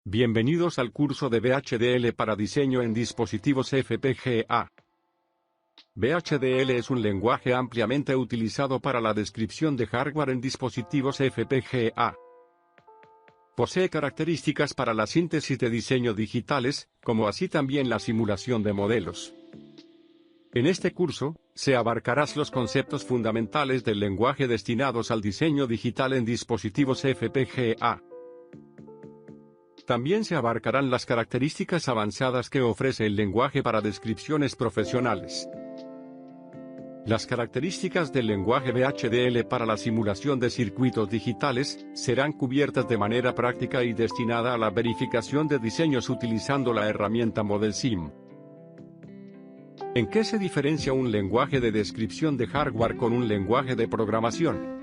Bienvenidos al curso de VHDL para diseño en dispositivos FPGA. VHDL es un lenguaje ampliamente utilizado para la descripción de hardware en dispositivos FPGA. Posee características para la síntesis de diseño digitales, como así también la simulación de modelos. En este curso, se abarcarán los conceptos fundamentales del lenguaje destinados al diseño digital en dispositivos FPGA. También se abarcarán las características avanzadas que ofrece el lenguaje para descripciones profesionales. Las características del lenguaje VHDL para la simulación de circuitos digitales serán cubiertas de manera práctica y destinada a la verificación de diseños utilizando la herramienta ModelSim. ¿En qué se diferencia un lenguaje de descripción de hardware con un lenguaje de programación?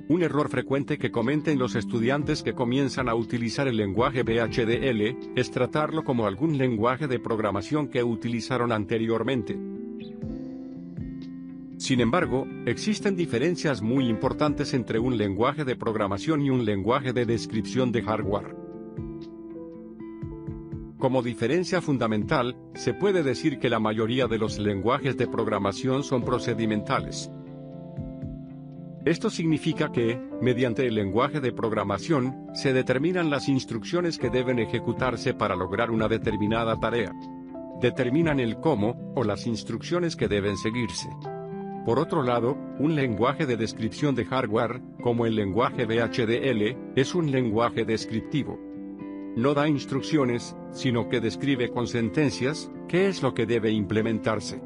Un error frecuente que cometen los estudiantes que comienzan a utilizar el lenguaje VHDL es tratarlo como algún lenguaje de programación que utilizaron anteriormente. Sin embargo, existen diferencias muy importantes entre un lenguaje de programación y un lenguaje de descripción de hardware. Como diferencia fundamental, se puede decir que la mayoría de los lenguajes de programación son procedimentales. Esto significa que, mediante el lenguaje de programación, se determinan las instrucciones que deben ejecutarse para lograr una determinada tarea. Determinan el cómo, o las instrucciones que deben seguirse. Por otro lado, un lenguaje de descripción de hardware, como el lenguaje VHDL, es un lenguaje descriptivo. No da instrucciones, sino que describe con sentencias qué es lo que debe implementarse.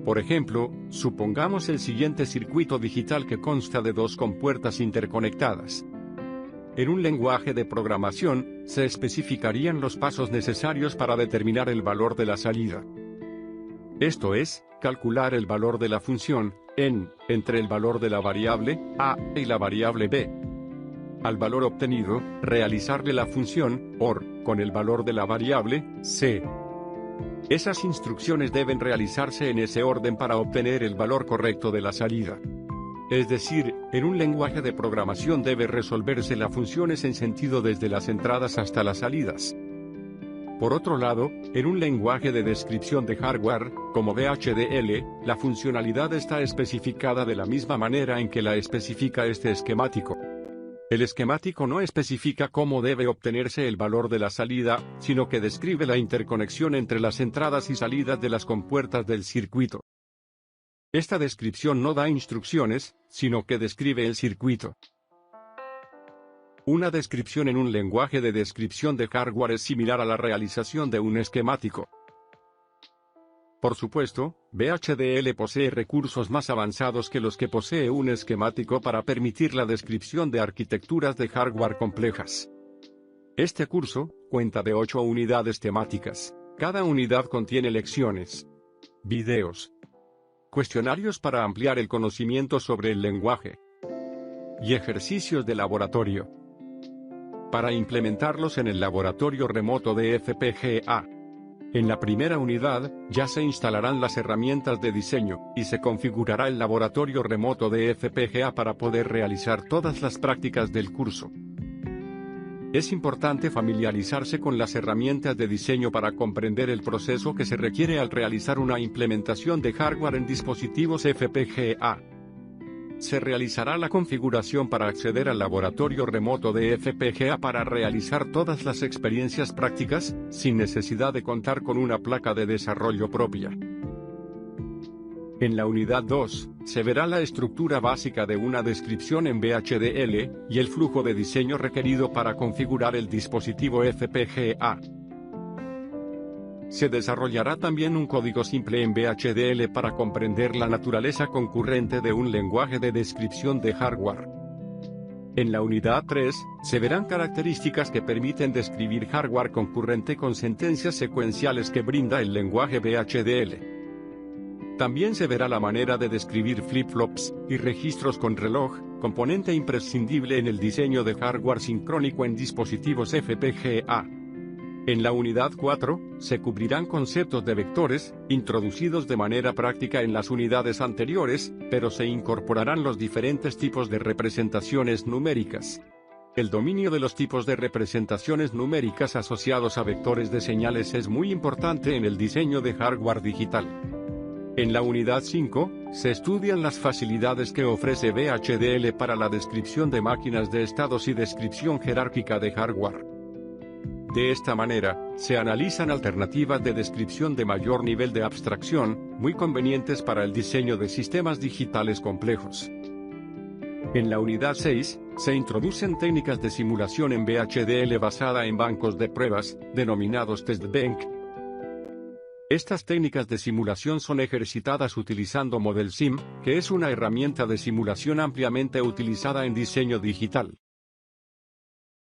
Por ejemplo, supongamos el siguiente circuito digital que consta de dos compuertas interconectadas. En un lenguaje de programación, se especificarían los pasos necesarios para determinar el valor de la salida. Esto es, calcular el valor de la función, n, entre el valor de la variable a y la variable b. Al valor obtenido, realizarle la función OR, con el valor de la variable c. Esas instrucciones deben realizarse en ese orden para obtener el valor correcto de la salida. Es decir, en un lenguaje de programación debe resolverse las funciones en sentido desde las entradas hasta las salidas. Por otro lado, en un lenguaje de descripción de hardware, como VHDL, la funcionalidad está especificada de la misma manera en que la especifica este esquemático. El esquemático no especifica cómo debe obtenerse el valor de la salida, sino que describe la interconexión entre las entradas y salidas de las compuertas del circuito. Esta descripción no da instrucciones, sino que describe el circuito. Una descripción en un lenguaje de descripción de hardware es similar a la realización de un esquemático. Por supuesto, VHDL posee recursos más avanzados que los que posee un esquemático para permitir la descripción de arquitecturas de hardware complejas. Este curso cuenta de 8 unidades temáticas. Cada unidad contiene lecciones, videos, cuestionarios para ampliar el conocimiento sobre el lenguaje y ejercicios de laboratorio. Para implementarlos en el laboratorio remoto de FPGA. En la primera unidad, ya se instalarán las herramientas de diseño, y se configurará el laboratorio remoto de FPGA para poder realizar todas las prácticas del curso. Es importante familiarizarse con las herramientas de diseño para comprender el proceso que se requiere al realizar una implementación de hardware en dispositivos FPGA. Se realizará la configuración para acceder al laboratorio remoto de FPGA para realizar todas las experiencias prácticas, sin necesidad de contar con una placa de desarrollo propia. En la unidad 2, se verá la estructura básica de una descripción en VHDL, y el flujo de diseño requerido para configurar el dispositivo FPGA. Se desarrollará también un código simple en VHDL para comprender la naturaleza concurrente de un lenguaje de descripción de hardware. En la unidad 3, se verán características que permiten describir hardware concurrente con sentencias secuenciales que brinda el lenguaje VHDL. También se verá la manera de describir flip-flops y registros con reloj, componente imprescindible en el diseño de hardware sincrónico en dispositivos FPGA. En la unidad 4, se cubrirán conceptos de vectores, introducidos de manera práctica en las unidades anteriores, pero se incorporarán los diferentes tipos de representaciones numéricas. El dominio de los tipos de representaciones numéricas asociados a vectores de señales es muy importante en el diseño de hardware digital. En la unidad 5, se estudian las facilidades que ofrece VHDL para la descripción de máquinas de estados y descripción jerárquica de hardware. De esta manera, se analizan alternativas de descripción de mayor nivel de abstracción, muy convenientes para el diseño de sistemas digitales complejos. En la unidad 6, se introducen técnicas de simulación en VHDL basada en bancos de pruebas, denominados test bank. Estas técnicas de simulación son ejercitadas utilizando ModelSim, que es una herramienta de simulación ampliamente utilizada en diseño digital.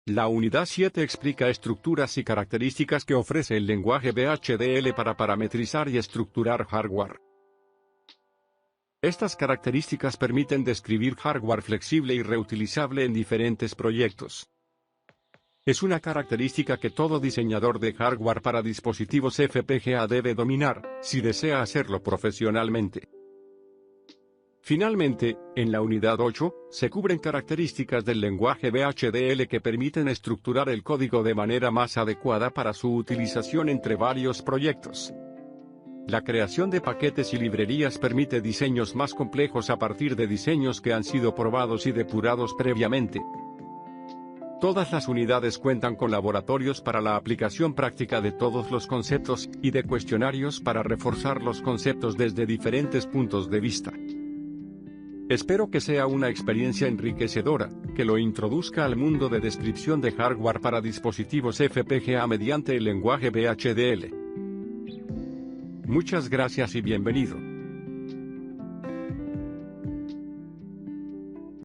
La unidad 7 explica estructuras y características que ofrece el lenguaje VHDL para parametrizar y estructurar hardware. Estas características permiten describir hardware flexible y reutilizable en diferentes proyectos. Es una característica que todo diseñador de hardware para dispositivos FPGA debe dominar, si desea hacerlo profesionalmente. Finalmente, en la unidad 8, se cubren características del lenguaje VHDL que permiten estructurar el código de manera más adecuada para su utilización entre varios proyectos. La creación de paquetes y librerías permite diseños más complejos a partir de diseños que han sido probados y depurados previamente. Todas las unidades cuentan con laboratorios para la aplicación práctica de todos los conceptos, y de cuestionarios para reforzar los conceptos desde diferentes puntos de vista. Espero que sea una experiencia enriquecedora, que lo introduzca al mundo de descripción de hardware para dispositivos FPGA mediante el lenguaje VHDL. Muchas gracias y bienvenido.